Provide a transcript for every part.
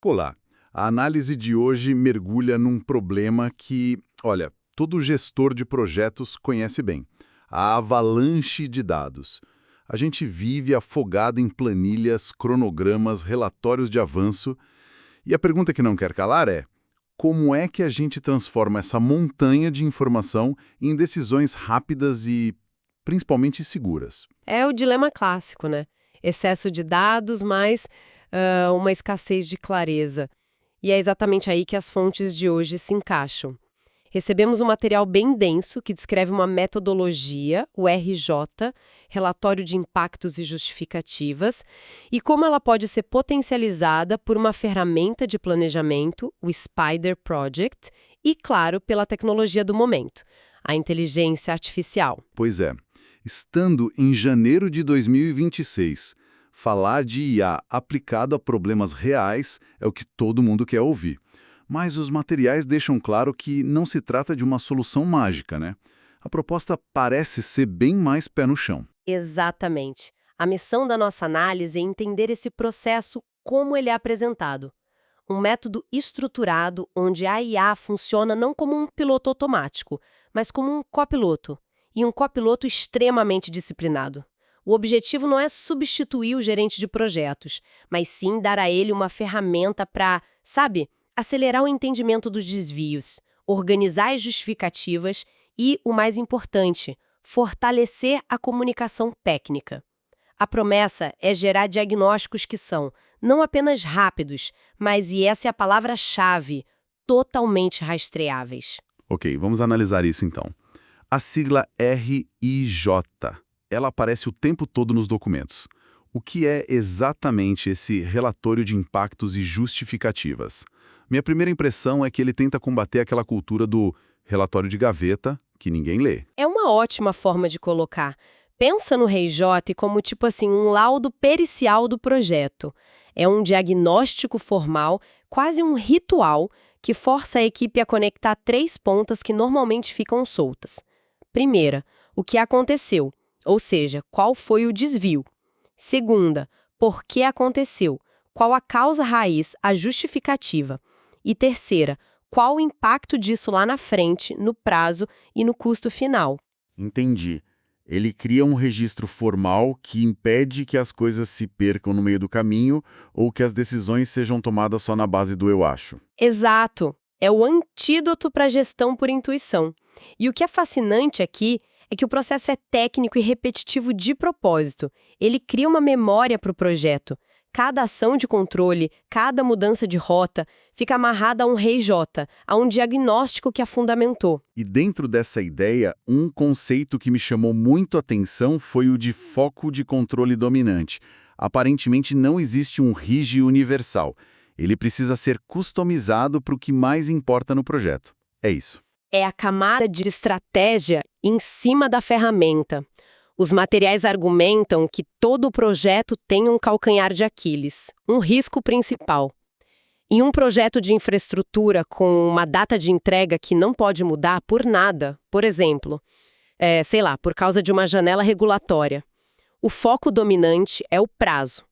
Olá, a análise de hoje mergulha num problema que, olha, todo gestor de projetos conhece bem: a avalanche de dados. A gente vive afogado em planilhas, cronogramas, relatórios de avanço, e a pergunta que não quer calar é: como é que a gente transforma essa montanha de informação em decisões rápidas e, principalmente, seguras? É o dilema clássico, né? Excesso de dados, mais uma escassez de clareza. E é exatamente aí que as fontes de hoje se encaixam. Recebemos um material bem denso que descreve uma metodologia, o RJ, Relatório de Impactos e Justificativas, e como ela pode ser potencializada por uma ferramenta de planejamento, o Spider Project, e, claro, pela tecnologia do momento, a inteligência artificial. Pois é, estando em janeiro de 2026, falar de IA aplicado a problemas reais é o que todo mundo quer ouvir. Mas os materiais deixam claro que não se trata de uma solução mágica, né? A proposta parece ser bem mais pé no chão. Exatamente. A missão da nossa análise é entender esse processo como ele é apresentado. Um método estruturado onde a IA funciona não como um piloto automático, mas como um copiloto, e um copiloto extremamente disciplinado. O objetivo não é substituir o gerente de projetos, mas sim dar a ele uma ferramenta para, sabe, acelerar o entendimento dos desvios, organizar as justificativas e, o mais importante, fortalecer a comunicação técnica. A promessa é gerar diagnósticos que são não apenas rápidos, mas, e essa é a palavra-chave, totalmente rastreáveis. Ok, vamos analisar isso então. A sigla RIJ, ela aparece o tempo todo nos documentos. O que é exatamente esse relatório de impactos e justificativas? Minha primeira impressão é que ele tenta combater aquela cultura do relatório de gaveta que ninguém lê. É uma ótima forma de colocar. Pensa no RJ como tipo assim, um laudo pericial do projeto. É um diagnóstico formal, quase um ritual, que força a equipe a conectar três pontas que normalmente ficam soltas. Primeira, o que aconteceu, ou seja, qual foi o desvio. Segunda, por que aconteceu, qual a causa raiz, a justificativa. E terceira, qual o impacto disso lá na frente, no prazo e no custo final. Entendi. Ele cria um registro formal que impede que as coisas se percam no meio do caminho ou que as decisões sejam tomadas só na base do eu acho. Exato! É o antídoto para a gestão por intuição. E o que é fascinante aqui é que o processo é técnico e repetitivo de propósito. Ele cria uma memória para o projeto. Cada ação de controle, cada mudança de rota, fica amarrada a um RJ, a um diagnóstico que a fundamentou. E dentro dessa ideia, um conceito que me chamou muito a atenção foi o de foco de controle dominante. Aparentemente não existe um RIG universal. Ele precisa ser customizado para o que mais importa no projeto. É isso. É a camada de estratégia em cima da ferramenta. Os materiais argumentam que todo o projeto tem um calcanhar de Aquiles, um risco principal. Em um projeto de infraestrutura com uma data de entrega que não pode mudar por nada, por exemplo, por causa de uma janela regulatória, o foco dominante é o prazo.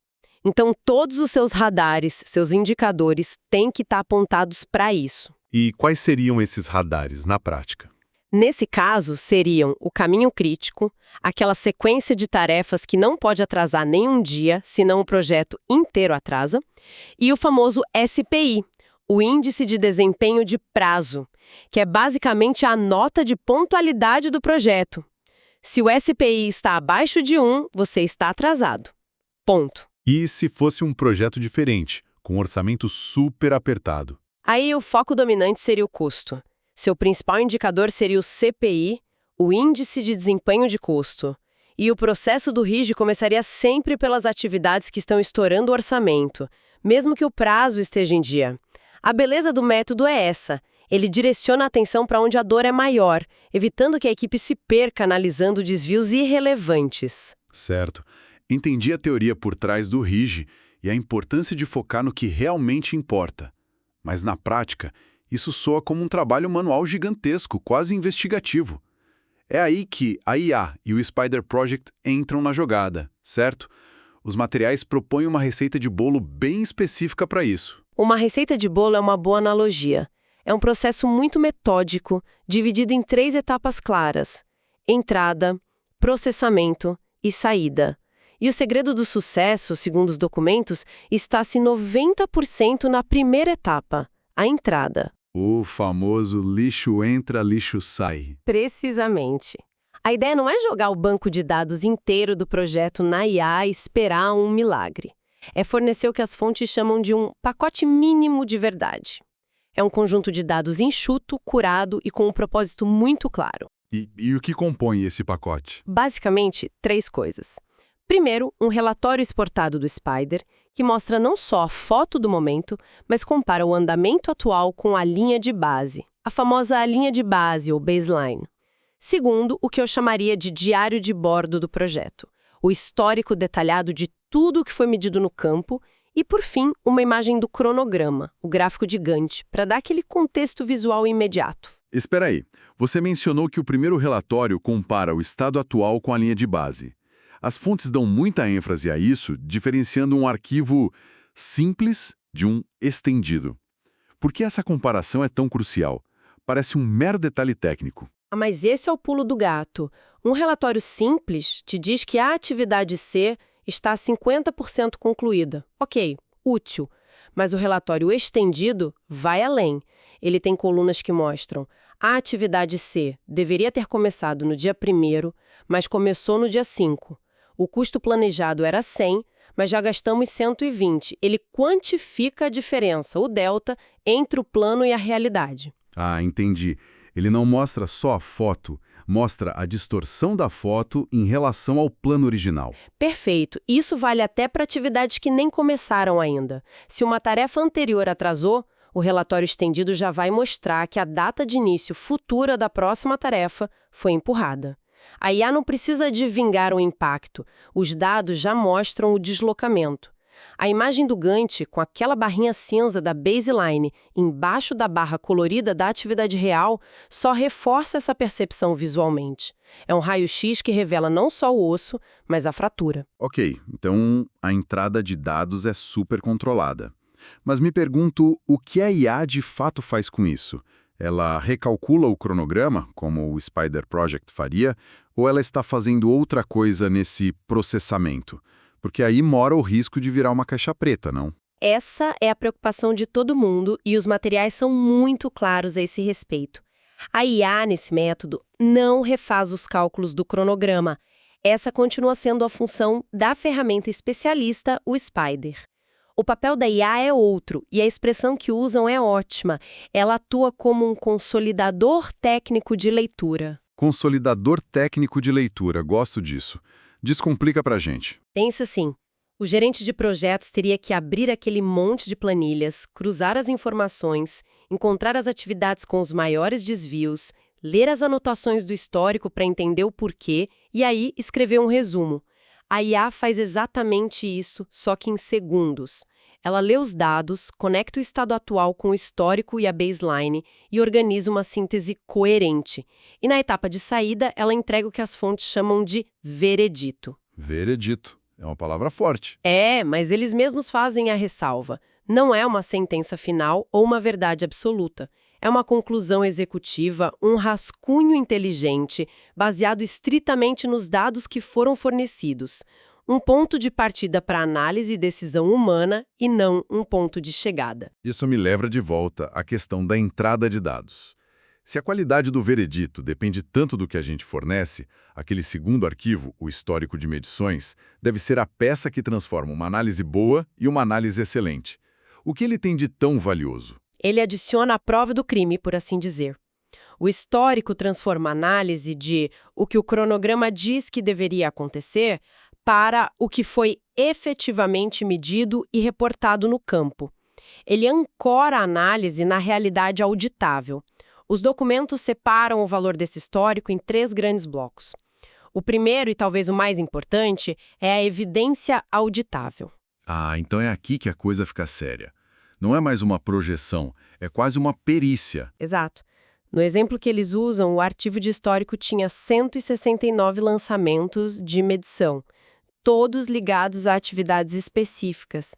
Então, todos os seus radares, seus indicadores, têm que estar apontados para isso. E quais seriam esses radares na prática? Nesse caso, seriam o caminho crítico, aquela sequência de tarefas que não pode atrasar nem um dia, senão o projeto inteiro atrasa, e o famoso SPI, o Índice de Desempenho de Prazo, que é basicamente a nota de pontualidade do projeto. Se o SPI está abaixo de 1, você está atrasado. Ponto. E se fosse um projeto diferente, com um orçamento super apertado? Aí o foco dominante seria o custo. Seu principal indicador seria o CPI, o Índice de Desempenho de Custo. E o processo do RIG começaria sempre pelas atividades que estão estourando o orçamento, mesmo que o prazo esteja em dia. A beleza do método é essa. Ele direciona a atenção para onde a dor é maior, evitando que a equipe se perca analisando desvios irrelevantes. Certo. Entendi a teoria por trás do RIG e a importância de focar no que realmente importa. Mas na prática, isso soa como um trabalho manual gigantesco, quase investigativo. É aí que a IA e o Spider Project entram na jogada, certo? Os materiais propõem uma receita de bolo bem específica para isso. Uma receita de bolo é uma boa analogia. É um processo muito metódico, dividido em 3 etapas claras: entrada, processamento e saída. E o segredo do sucesso, segundo os documentos, está-se 90% na primeira etapa, a entrada. O famoso lixo entra, lixo sai. Precisamente. A ideia não é jogar o banco de dados inteiro do projeto na IA e esperar um milagre. É fornecer o que as fontes chamam de um pacote mínimo de verdade. É um conjunto de dados enxuto, curado e com um propósito muito claro. E o que compõe esse pacote? Basicamente, 3 coisas. Primeiro, um relatório exportado do Spider, que mostra não só a foto do momento, mas compara o andamento atual com a linha de base, a famosa linha de base ou baseline. Segundo, o que eu chamaria de diário de bordo do projeto, o histórico detalhado de tudo o que foi medido no campo e, por fim, uma imagem do cronograma, o gráfico de Gantt, para dar aquele contexto visual imediato. Espera aí, você mencionou que o primeiro relatório compara o estado atual com a linha de base. As fontes dão muita ênfase a isso, diferenciando um arquivo simples de um estendido. Por que essa comparação é tão crucial? Parece um mero detalhe técnico. Mas esse é o pulo do gato. Um relatório simples te diz que a atividade C está 50% concluída. Ok, útil. Mas o relatório estendido vai além. Ele tem colunas que mostram: a atividade C deveria ter começado no dia 1º, mas começou no dia 5. O custo planejado era 100, mas já gastamos 120. Ele quantifica a diferença, o delta, entre o plano e a realidade. Ah, entendi. Ele não mostra só a foto, mostra a distorção da foto em relação ao plano original. Perfeito. Isso vale até para atividades que nem começaram ainda. Se uma tarefa anterior atrasou, o relatório estendido já vai mostrar que a data de início futura da próxima tarefa foi empurrada. A IA não precisa de vingar o impacto. Os dados já mostram o deslocamento. A imagem do Gantt, com aquela barrinha cinza da baseline embaixo da barra colorida da atividade real, só reforça essa percepção visualmente. É um raio-x que revela não só o osso, mas a fratura. Ok, então a entrada de dados é super controlada. Mas me pergunto, o que a IA de fato faz com isso? Ela recalcula o cronograma, como o Spider Project faria, ou ela está fazendo outra coisa nesse processamento? Porque aí mora o risco de virar uma caixa preta, não? Essa é a preocupação de todo mundo e os materiais são muito claros a esse respeito. A IA, nesse método, não refaz os cálculos do cronograma. Essa continua sendo a função da ferramenta especialista, o Spider. O papel da IA é outro, e a expressão que usam é ótima. Ela atua como um consolidador técnico de leitura. Consolidador técnico de leitura, gosto disso. Descomplica pra gente. Pensa assim, o gerente de projetos teria que abrir aquele monte de planilhas, cruzar as informações, encontrar as atividades com os maiores desvios, ler as anotações do histórico para entender o porquê e aí escrever um resumo. A IA faz exatamente isso, só que em segundos. Ela lê os dados, conecta o estado atual com o histórico e a baseline e organiza uma síntese coerente. E na etapa de saída, ela entrega o que as fontes chamam de veredito. Veredito. É uma palavra forte. É, mas eles mesmos fazem a ressalva. Não é uma sentença final ou uma verdade absoluta. É uma conclusão executiva, um rascunho inteligente, baseado estritamente nos dados que foram fornecidos. Um ponto de partida para análise e decisão humana e não um ponto de chegada. Isso me leva de volta à questão da entrada de dados. Se a qualidade do veredito depende tanto do que a gente fornece, aquele segundo arquivo, o histórico de medições, deve ser a peça que transforma uma análise boa e uma análise excelente. O que ele tem de tão valioso? Ele adiciona a prova do crime, por assim dizer. O histórico transforma a análise de o que o cronograma diz que deveria acontecer para o que foi efetivamente medido e reportado no campo. Ele ancora a análise na realidade auditável. Os documentos separam o valor desse histórico em 3 grandes blocos. O primeiro, e talvez o mais importante, é a evidência auditável. Ah, então é aqui que a coisa fica séria. Não é mais uma projeção, é quase uma perícia. Exato. No exemplo que eles usam, o arquivo de histórico tinha 169 lançamentos de medição, todos ligados a atividades específicas.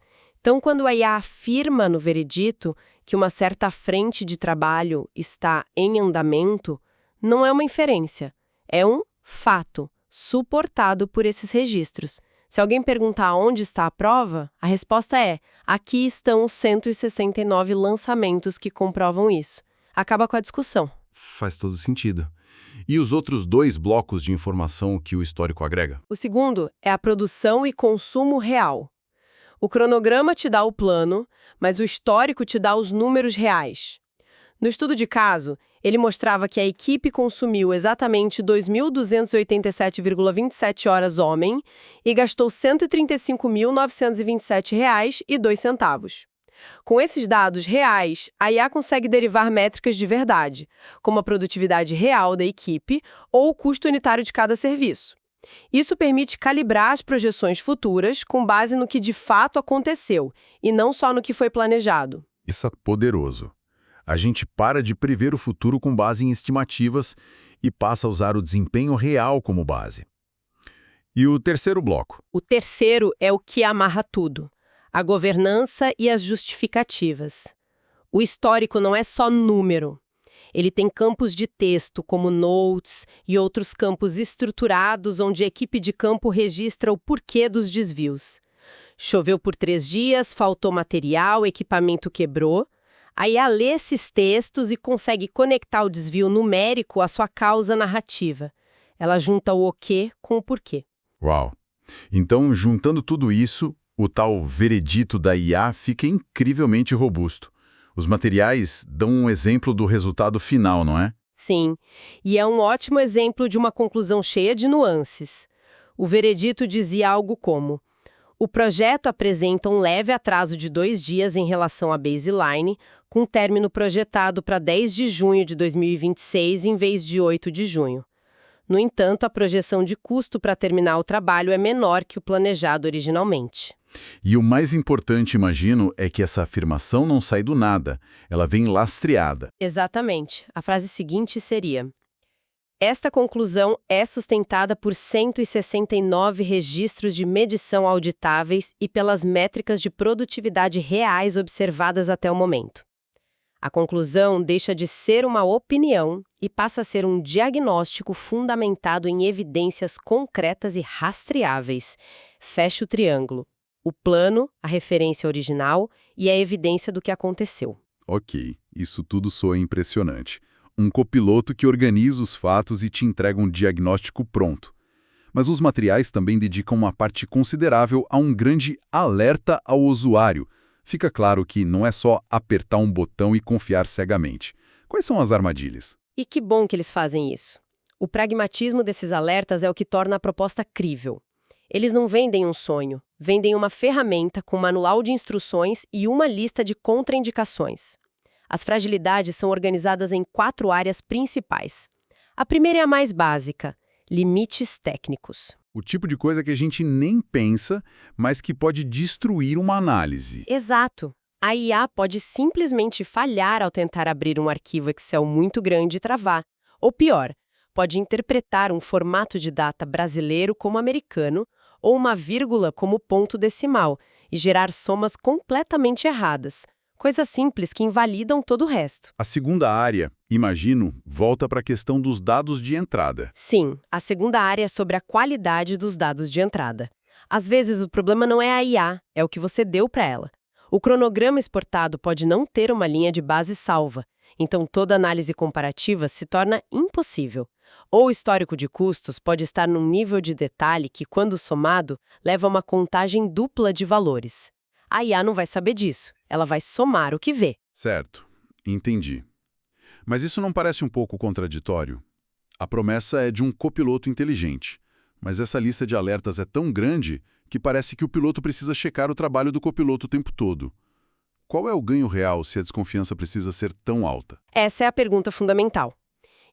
Então, quando a IA afirma no veredito que uma certa frente de trabalho está em andamento, não é uma inferência, é um fato, suportado por esses registros. Se alguém perguntar onde está a prova, a resposta é: aqui estão os 169 lançamentos que comprovam isso. Acaba com a discussão. Faz todo sentido. E os outros 2 blocos de informação que o histórico agrega? O segundo é a produção e consumo real. O cronograma te dá o plano, mas o histórico te dá os números reais. No estudo de caso, ele mostrava que a equipe consumiu exatamente 2.287,27 horas homem e gastou R$ 135.927,02. Com esses dados reais, a IA consegue derivar métricas de verdade, como a produtividade real da equipe ou o custo unitário de cada serviço. Isso permite calibrar as projeções futuras com base no que de fato aconteceu, e não só no que foi planejado. Isso é poderoso. A gente para de prever o futuro com base em estimativas e passa a usar o desempenho real como base. E o terceiro bloco? O terceiro é o que amarra tudo: a governança e as justificativas. O histórico não é só número. Ele tem campos de texto, como notes, e outros campos estruturados onde a equipe de campo registra o porquê dos desvios. Choveu por 3 dias, faltou material, equipamento quebrou. A IA lê esses textos e consegue conectar o desvio numérico à sua causa narrativa. Ela junta o quê com o porquê. Uau! Então, juntando tudo isso, o tal veredito da IA fica incrivelmente robusto. Os materiais dão um exemplo do resultado final, não é? Sim, e é um ótimo exemplo de uma conclusão cheia de nuances. O veredito dizia algo como: o projeto apresenta um leve atraso de 2 dias em relação à baseline, com término projetado para 10 de junho de 2026 em vez de 8 de junho. No entanto, a projeção de custo para terminar o trabalho é menor que o planejado originalmente. E o mais importante, imagino, é que essa afirmação não sai do nada, ela vem lastreada. Exatamente. A frase seguinte seria: esta conclusão é sustentada por 169 registros de medição auditáveis e pelas métricas de produtividade reais observadas até o momento. A conclusão deixa de ser uma opinião e passa a ser um diagnóstico fundamentado em evidências concretas e rastreáveis. Fecha o triângulo: o plano, a referência original e a evidência do que aconteceu. Ok, isso tudo soa impressionante. Um copiloto que organiza os fatos e te entrega um diagnóstico pronto. Mas os materiais também dedicam uma parte considerável a um grande alerta ao usuário. Fica claro que não é só apertar um botão e confiar cegamente. Quais são as armadilhas? E que bom que eles fazem isso. O pragmatismo desses alertas é o que torna a proposta crível. Eles não vendem um sonho, vendem uma ferramenta com manual de instruções e uma lista de contraindicações. As fragilidades são organizadas em 4 áreas principais. A primeira é a mais básica: limites técnicos. O tipo de coisa que a gente nem pensa, mas que pode destruir uma análise. Exato. A IA pode simplesmente falhar ao tentar abrir um arquivo Excel muito grande e travar. Ou pior, pode interpretar um formato de data brasileiro como americano ou uma vírgula como ponto decimal e gerar somas completamente erradas. Coisas simples que invalidam todo o resto. A segunda área, imagino, volta para a questão dos dados de entrada. Sim, a segunda área é sobre a qualidade dos dados de entrada. Às vezes o problema não é a IA, é o que você deu para ela. O cronograma exportado pode não ter uma linha de base salva, então toda análise comparativa se torna impossível. Ou o histórico de custos pode estar num nível de detalhe que, quando somado, leva a uma contagem dupla de valores. A IA não vai saber disso, ela vai somar o que vê. Certo, entendi. Mas isso não parece um pouco contraditório? A promessa é de um copiloto inteligente, mas essa lista de alertas é tão grande que parece que o piloto precisa checar o trabalho do copiloto o tempo todo. Qual é o ganho real se a desconfiança precisa ser tão alta? Essa é a pergunta fundamental.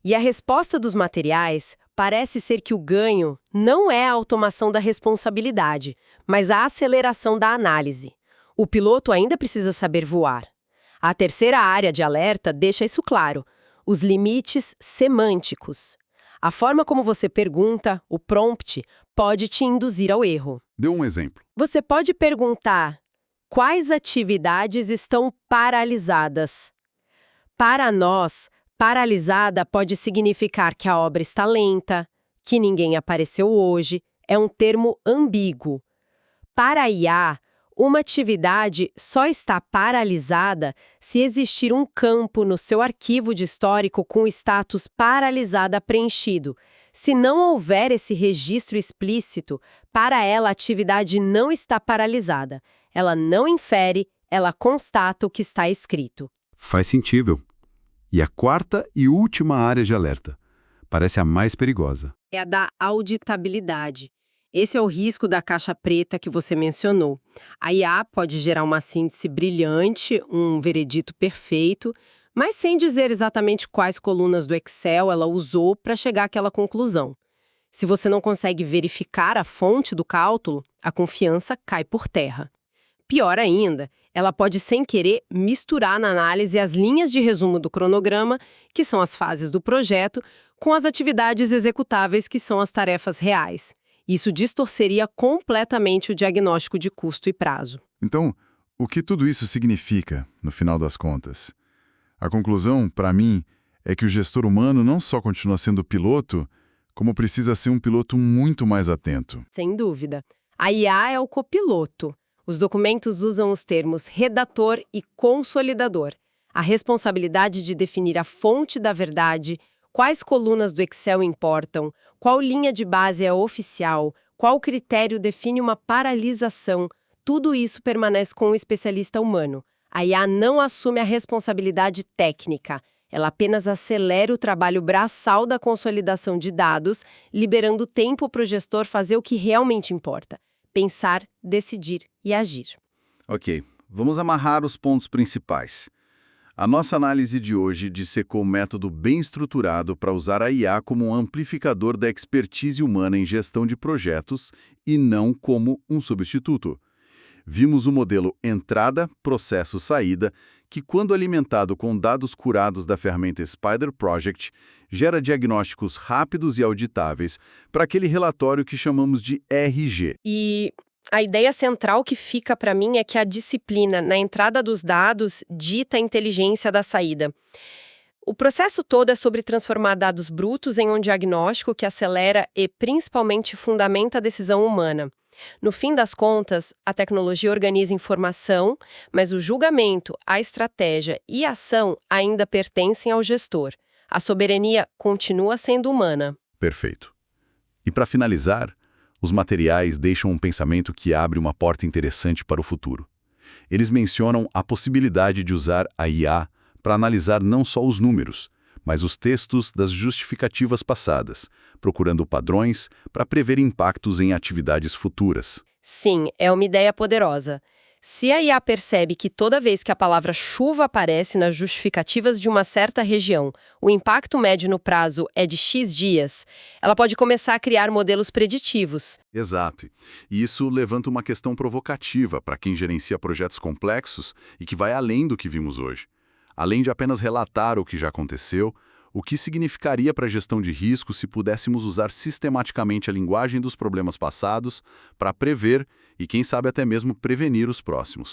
E a resposta dos materiais parece ser que o ganho não é a automação da responsabilidade, mas a aceleração da análise. O piloto ainda precisa saber voar. A terceira área de alerta deixa isso claro: os limites semânticos. A forma como você pergunta, o prompt, pode te induzir ao erro. Dê um exemplo. Você pode perguntar: Quais atividades estão paralisadas? Para nós, paralisada pode significar que a obra está lenta, que ninguém apareceu hoje, é um termo ambíguo. Para a IA, uma atividade só está paralisada se existir um campo no seu arquivo de histórico com o status paralisada preenchido. Se não houver esse registro explícito, para ela a atividade não está paralisada. Ela não infere, ela constata o que está escrito. Faz sentido. E a quarta e última área de alerta. Parece a mais perigosa. É a da auditabilidade. Esse é o risco da caixa preta que você mencionou. A IA pode gerar uma síntese brilhante, um veredito perfeito, mas sem dizer exatamente quais colunas do Excel ela usou para chegar àquela conclusão. Se você não consegue verificar a fonte do cálculo, a confiança cai por terra. Pior ainda, ela pode sem querer misturar na análise as linhas de resumo do cronograma, que são as fases do projeto, com as atividades executáveis, que são as tarefas reais. Isso distorceria completamente o diagnóstico de custo e prazo. Então, o que tudo isso significa, no final das contas? A conclusão, para mim, é que o gestor humano não só continua sendo piloto, como precisa ser um piloto muito mais atento. Sem dúvida. A IA é o copiloto. Os documentos usam os termos redator e consolidador. A responsabilidade de definir a fonte da verdade, quais colunas do Excel importam, qual linha de base é oficial, qual critério define uma paralisação, tudo isso permanece com o especialista humano. A IA não assume a responsabilidade técnica, ela apenas acelera o trabalho braçal da consolidação de dados, liberando tempo para o gestor fazer o que realmente importa: pensar, decidir e agir. Ok, vamos amarrar os pontos principais. A nossa análise de hoje dissecou um método bem estruturado para usar a IA como um amplificador da expertise humana em gestão de projetos e não como um substituto. Vimos o modelo entrada, processo, saída, que quando alimentado com dados curados da ferramenta Spider Project, gera diagnósticos rápidos e auditáveis para aquele relatório que chamamos de RG. E a ideia central que fica para mim é que a disciplina na entrada dos dados dita a inteligência da saída. O processo todo é sobre transformar dados brutos em um diagnóstico que acelera e principalmente fundamenta a decisão humana. No fim das contas, a tecnologia organiza informação, mas o julgamento, a estratégia e a ação ainda pertencem ao gestor. A soberania continua sendo humana. Perfeito. E para finalizar, os materiais deixam um pensamento que abre uma porta interessante para o futuro. Eles mencionam a possibilidade de usar a IA para analisar não só os números, mas os textos das justificativas passadas, procurando padrões para prever impactos em atividades futuras. Sim, é uma ideia poderosa. Se a IA percebe que toda vez que a palavra chuva aparece nas justificativas de uma certa região, o impacto médio no prazo é de X dias, ela pode começar a criar modelos preditivos. Exato. E isso levanta uma questão provocativa para quem gerencia projetos complexos e que vai além do que vimos hoje. Além de apenas relatar o que já aconteceu, o que significaria para a gestão de risco se pudéssemos usar sistematicamente a linguagem dos problemas passados para prever e, quem sabe, até mesmo prevenir os próximos?